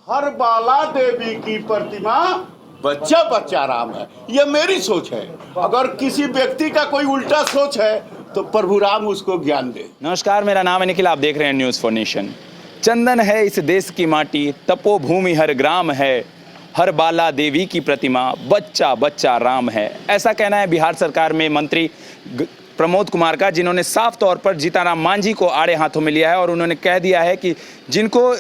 हर बाला देवी की प्रतिमा बच्चा बच्चा राम है। ये मेरी सोच है। अगर किसी व्यक्ति का कोई उल्टा सोच है तो प्रभु राम उसको ज्ञान दे। नमस्कार, मेरा नाम है निखिल, आप देख रहे हैं न्यूज़ फॉर नेशन। चंदन है इस देश की माटी, तपोभूमि हर ग्राम है, हर बाला देवी की प्रतिमा बच्चा बच्चा राम है। ऐसा कहना है बिहार सरकार में मंत्री प्रमोद कुमार का, जिन्होंने साफ तौर पर जीतनराम मांझी को आड़े हाथों में लिया है और उन्होंने कह दिया है कि जिनको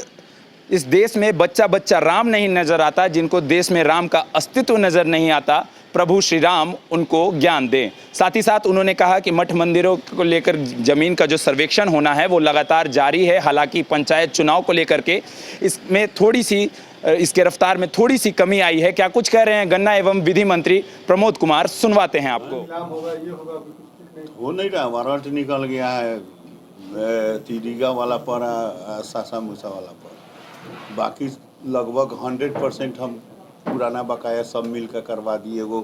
इस देश में बच्चा बच्चा राम नहीं नजर आता, जिनको देश में राम का अस्तित्व नजर नहीं आता, प्रभु श्री राम उनको ज्ञान दें। साथ ही साथ उन्होंने कहा कि मठ मंदिरों को लेकर जमीन का जो सर्वेक्षण होना है वो लगातार जारी है। हालांकि पंचायत चुनाव को लेकर के इसमें थोड़ी सी इसके रफ्तार में थोड़ी सी कमी आई है। क्या कुछ कह रहे हैं गन्ना एवं विधि मंत्री प्रमोद कुमार, सुनवाते हैं आपको। हो नहीं रहा, वारंट निकल गया है तिरिगा वाला पर, सासा मूसा वाला पर। बाकी लगभग 100% हम पुराना बकाया सब मिलकर करवा दिए। वो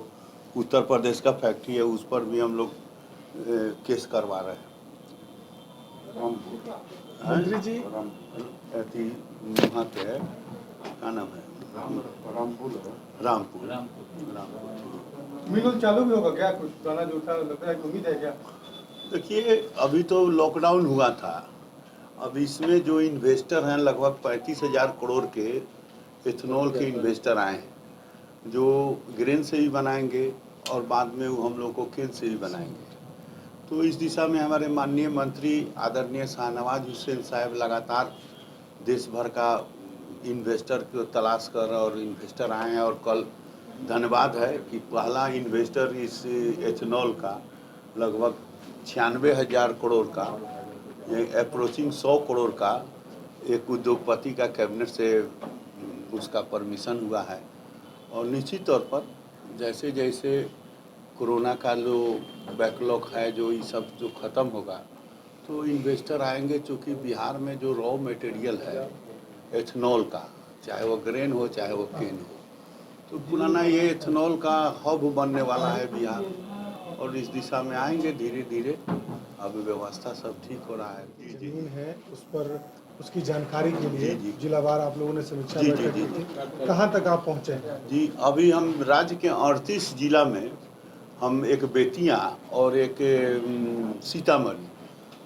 उत्तर प्रदेश का फैक्ट्री है, उस पर भी हम लोग केस करवा रहे हैं। मंत्री जी वहाँ पे क्या नाम है, रामपुर। मिल चालू भी होगा क्या? कुछ गाना जो था लग रहा है, उम्मीद है क्या? देखिए, अभी तो लॉकडाउन हुआ था। अब इसमें जो इन्वेस्टर हैं लगभग 35,000 करोड़ के एथेनॉल के इन्वेस्टर आए हैं, जो ग्रेन से ही बनाएंगे और बाद में वो हम लोग को केन से ही बनाएंगे। तो इस दिशा में हमारे माननीय मंत्री आदरणीय शाहनवाज हुसैन साहब लगातार देश भर का इन्वेस्टर को तलाश कर और इन्वेस्टर आए हैं। और कल धन्यवाद है कि पहला इन्वेस्टर इस एथेनॉल का लगभग 96,000 करोड़ का, अप्रोचिंग 100 करोड़ का एक उद्योगपति का कैबिनेट से उसका परमिशन हुआ है। और निश्चित तौर पर जैसे जैसे कोरोना का जो बैकलॉग है, जो ये सब जो ख़त्म होगा तो इन्वेस्टर आएंगे। चूँकि बिहार में जो रॉ मटेरियल है एथेनॉल का, चाहे वो ग्रेन हो चाहे वो केन हो, तो पुराना ये एथेनॉल का हब बनने वाला है बिहार। और इस दिशा में आएंगे धीरे धीरे। अब व्यवस्था सब ठीक हो रहा है। जमीन है उस पर, उसकी जानकारी के लिए जी। जिलावार आप लोगों ने समीक्षा जी, बैठक जी, की थी, कहाँ तक आप पहुँचे? जी, अभी हम राज्य के 38 जिला में, हम एक बेतिया और एक सीतामढ़ी,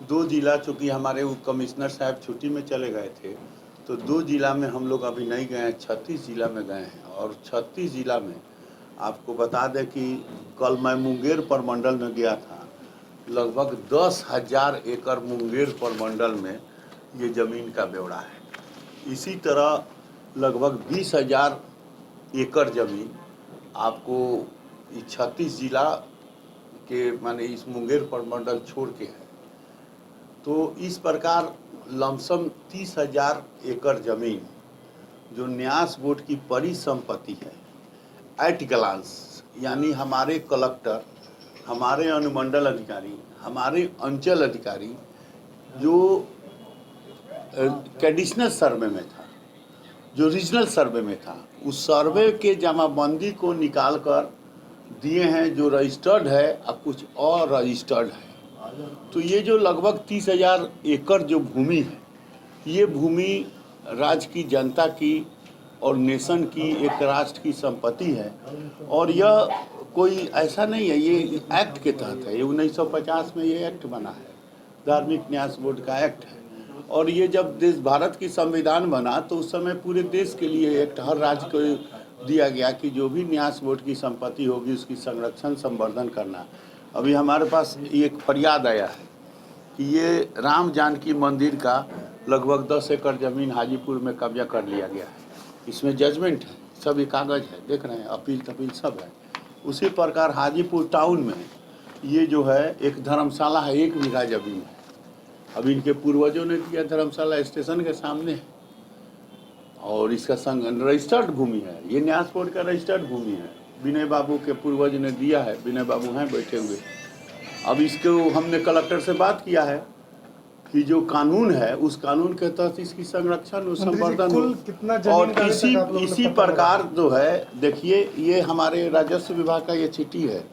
2 जिला, चूँकि हमारे कमिश्नर साहब छुट्टी में चले गए थे तो 2 जिला में हम लोग अभी नहीं गए हैं, 36 जिला में गए हैं। और 36 जिला में आपको बता दें कि कल मैं मुंगेर प्रमंडल में गया था। लगभग 10,000 एकड़ मुंगेर प्रमंडल में ये ज़मीन का ब्यौरा है। इसी तरह लगभग 20,000 एकड़ ज़मीन आपको 36 जिला के माने इस मुंगेर प्रमंडल छोड़ के है। तो इस प्रकार लमसम 30,000 एकड़ ज़मीन जो न्यास बोर्ड की परिसंपत्ति है, एट ग्लांस, यानी हमारे कलेक्टर, हमारे अनुमंडल अधिकारी, हमारे अंचल अधिकारी जो कंडीशनल सर्वे में था, जो रीजनल सर्वे में था, उस सर्वे के जमाबंदी को निकाल कर दिए हैं, जो रजिस्टर्ड है और कुछ और रजिस्टर्ड है। तो ये जो लगभग 30,000 एकड़ जो भूमि है, ये भूमि राज्य की जनता की और नेशन की, एक राष्ट्र की संपत्ति है। और यह कोई ऐसा नहीं है, ये एक्ट के तहत है। ये 1950 में ये एक्ट बना है, धार्मिक न्यास बोर्ड का एक्ट है। और ये जब देश भारत की संविधान बना तो उस समय पूरे देश के लिए एक्ट हर राज्य को दिया गया कि जो भी न्यास बोर्ड की संपत्ति होगी उसकी संरक्षण संवर्धन करना। अभी हमारे पास एक फरियाद आया है कि ये राम जानकी मंदिर का लगभग 10 एकड़ ज़मीन हाजीपुर में कब्जा कर लिया गया है। इसमें जजमेंट है, सब ये कागज़ है, देख रहे हैं, अपील तपील सब है। उसी प्रकार हाजीपुर टाउन में ये जो है एक धर्मशाला है, 1 बीघा ज़मीन है। अभी इनके पूर्वजों ने दिया, धर्मशाला स्टेशन के सामने है और इसका संग रजिस्टर्ड भूमि है। ये न्यास बोर्ड का रजिस्टर्ड भूमि है, विनय बाबू के पूर्वज ने दिया है। विनय बाबू हैं बैठे हुए। अब इसको हमने कलेक्टर से बात किया है कि जो कानून है उस कानून के तहत इसकी संरक्षण और संवर्धन हो। और इसी प्रकार जो है, देखिए, ये हमारे राजस्व विभाग का ये चिट्ठी है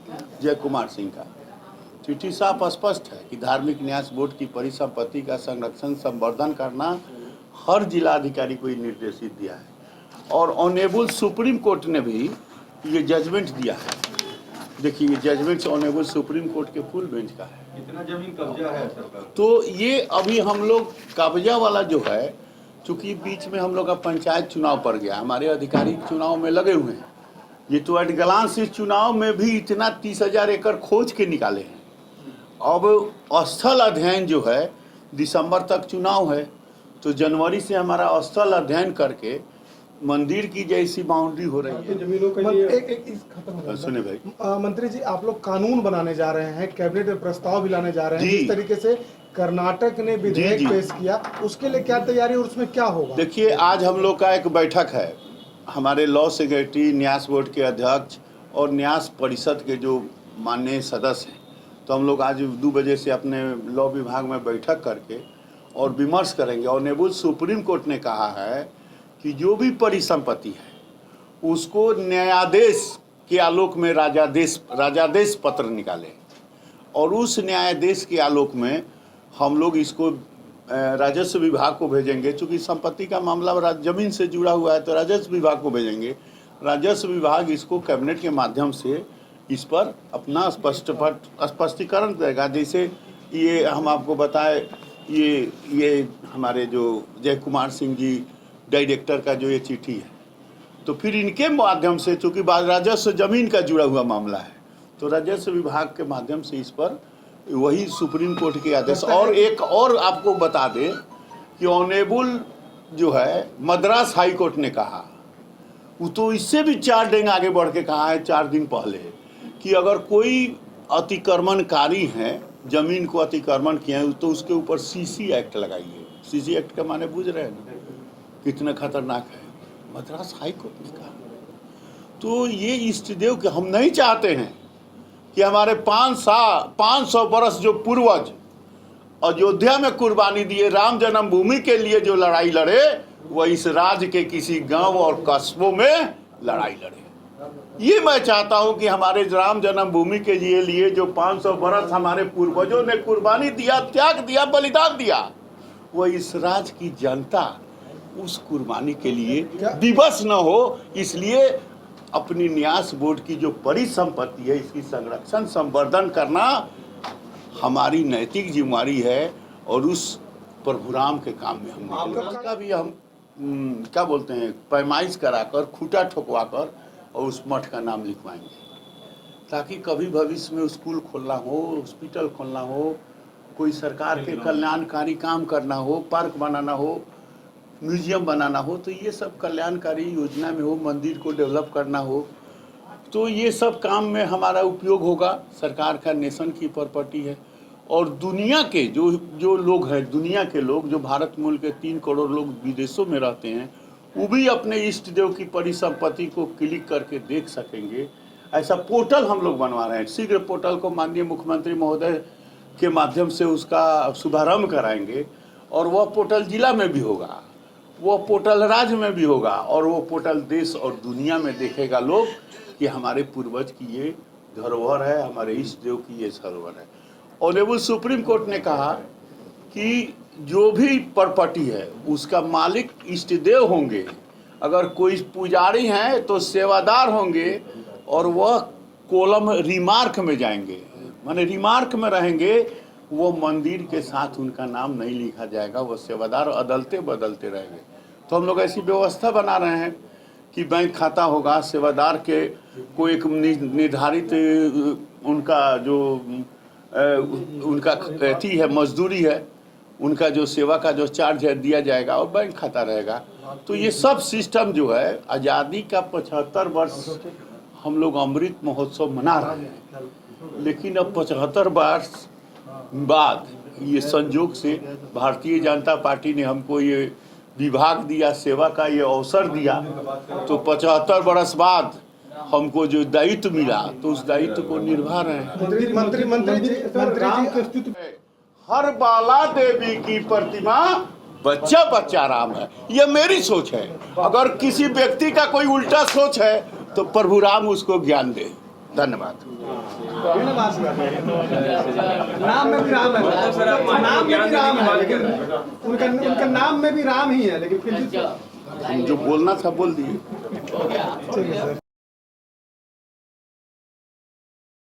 जय कुमार सिंह का। चिट्ठी साफ स्पष्ट है कि धार्मिक न्यास बोर्ड की परिसंपत्ति का संरक्षण संवर्धन करना हर जिला अधिकारी को निर्देशित दिया है। और ऑनेबल सुप्रीम कोर्ट ने भी ये जजमेंट दिया है। देखिए ये जजमेंट ऑनेबल सुप्रीम कोर्ट के फुल बेंच का है। इतना जमीन कब्जा है सरकार। तो ये अभी हम लोग कब्जा वाला जो है, चूंकि बीच में हम लोग का पंचायत चुनाव पड़ गया, हमारे अधिकारी चुनाव में लगे हुए हैं। ये तो एट ग्लांस इस चुनाव में भी इतना 30,000 एकड़ खोज के निकाले हैं। अब स्थल अध्ययन जो है, दिसंबर तक चुनाव है, तो जनवरी से हमारा स्थल अध्ययन करके मंदिर की जैसी बाउंड्री हो रही है। जमीनों के लिए एक खत्म हो गया। सुने भाई, मंत्री जी, आप लोग कानून बनाने जा रहे हैं, कैबिनेट में प्रस्ताव भी लाने जा रहे हैं। जी। जिस तरीके से कर्नाटक ने विधेयक जी। पेश किया, उसके लिए क्या तैयारी और उसमें क्या होगा? देखिए आज हम लोग का एक बैठक है, हमारे लॉ सेक्रेटरी, न्यास बोर्ड के अध्यक्ष और न्यास परिषद के जो माननीय सदस्य हैं, तो हम लोग आज 2 बजे से अपने लॉ विभाग में बैठक करके और विमर्श करेंगे। और ऑनेबल सुप्रीम कोर्ट ने कहा है कि जो भी परिसंपत्ति है उसको न्यायादेश के आलोक में राजादेश पत्र निकाले, और उस न्यायादेश के आलोक में हम लोग इसको राजस्व विभाग को भेजेंगे। चूँकि संपत्ति का मामला जमीन से जुड़ा हुआ है तो राजस्व विभाग को भेजेंगे। राजस्व विभाग इसको कैबिनेट के माध्यम से इस पर अपना स्पष्टीकरण देगा। जैसे ये हम आपको बताएं, ये हमारे जो जय कुमार सिंह जी डायरेक्टर का जो ये चिट्ठी है, तो फिर इनके माध्यम से, चूँकि राजस्व जमीन का जुड़ा हुआ मामला है, तो राजस्व विभाग के माध्यम से इस पर वही सुप्रीम कोर्ट के आदेश। और एक और आपको बता दें कि ऑनेबल जो है मद्रास हाई कोर्ट ने कहा, वो तो इससे भी 4 डेंग आगे बढ़ के कहा है 4 दिन पहले, कि अगर कोई अतिक्रमणकारी है, जमीन को अतिक्रमण किया है, तो उसके ऊपर सीसी एक्ट लगाइए। सीसी एक्ट का माने बुझ रहे हैं कितना खतरनाक है, मद्रास हाई कोर्ट ने कहा। तो ये इष्टदेव के हम नहीं चाहते हैं कि हमारे 500 वर्ष जो पूर्वज अयोध्या में कुर्बानी दिए, राम जन्मभूमि के लिए जो लड़ाई लड़े, वह इस राज्य के किसी गांव और कस्बों में लड़ाई लड़े। ये मैं चाहता हूं कि हमारे राम जन्मभूमि के लिए जो 500 वर्ष हमारे पूर्वजों ने कुर्बानी दिया, त्याग दिया, बलिदान दिया, वह इस राज्य की जनता उस कुर्बानी के लिए दिवस न हो। इसलिए अपनी न्यास बोर्ड की जो परिसंपत्ति है, इसकी संरक्षण संवर्धन करना हमारी नैतिक जिम्मेदारी है। और उस प्रभुराम के काम में हम भी क्या बोलते हैं, पैमाइश कराकर, खूंटा ठोकवाकर और उस मठ का नाम लिखवाएंगे, ताकि कभी भविष्य में स्कूल खोलना हो, हॉस्पिटल खोलना हो, कोई सरकार के कल्याणकारी काम करना हो, पार्क बनाना हो, म्यूजियम बनाना हो, तो ये सब कल्याणकारी योजना में हो, मंदिर को डेवलप करना हो, तो ये सब काम में हमारा उपयोग होगा। सरकार का नेशन की प्रॉपर्टी है। और दुनिया के जो लोग हैं, दुनिया के लोग जो भारत मूल के 3 करोड़ लोग विदेशों में रहते हैं, वो भी अपने इष्ट देव की परिसंपत्ति को क्लिक करके देख सकेंगे। ऐसा पोर्टल हम लोग बनवा रहे हैं। शीघ्र पोर्टल को माननीय मुख्यमंत्री महोदय के माध्यम से उसका शुभारंभ कराएंगे, और वह पोर्टल जिला में भी होगा, वो पोर्टल राज्य में भी होगा, और वो पोर्टल देश और दुनिया में देखेगा लोग कि हमारे पूर्वज की ये धरोहर है, हमारे इष्ट देव की ये धरोहर है। ऑनेबल सुप्रीम कोर्ट ने कहा कि जो भी प्रॉपर्टी है उसका मालिक इष्ट देव होंगे। अगर कोई पुजारी हैं तो सेवादार होंगे, और वह कॉलम रिमार्क में जाएंगे, माने रिमार्क में रहेंगे। वो मंदिर के साथ उनका नाम नहीं लिखा जाएगा, वो सेवादार अदलते बदलते रहेंगे। तो हम लोग ऐसी व्यवस्था बना रहे हैं कि बैंक खाता होगा, सेवादार के को एक निर्धारित उनका जो उनका अथी है, मजदूरी है, उनका जो सेवा का जो चार्ज है दिया जाएगा, और बैंक खाता रहेगा। तो ये सब सिस्टम जो है, आज़ादी का 75 वर्ष हम लोग अमृत महोत्सव मना रहे हैं, लेकिन अब 75 वर्ष बाद ये संयोग से भारतीय जनता पार्टी ने हमको ये विभाग दिया, सेवा का ये अवसर दिया, तो 75 वर्ष बाद हमको जो दायित्व मिला, तो उस दायित्व को निभा रहे हैं। मंत्री जी, हर बाला देवी की प्रतिमा बच्चा बच्चा राम है, ये मेरी सोच है। अगर किसी व्यक्ति का कोई उल्टा सोच है तो प्रभु राम उसको ज्ञान दे। धन्यवाद। नाम में भी राम है, नाम में भी राम है, लेकिन उनका नाम में भी राम ही है, लेकिन फिर हम जो बोलना था बोल दिए। ठीक है सर।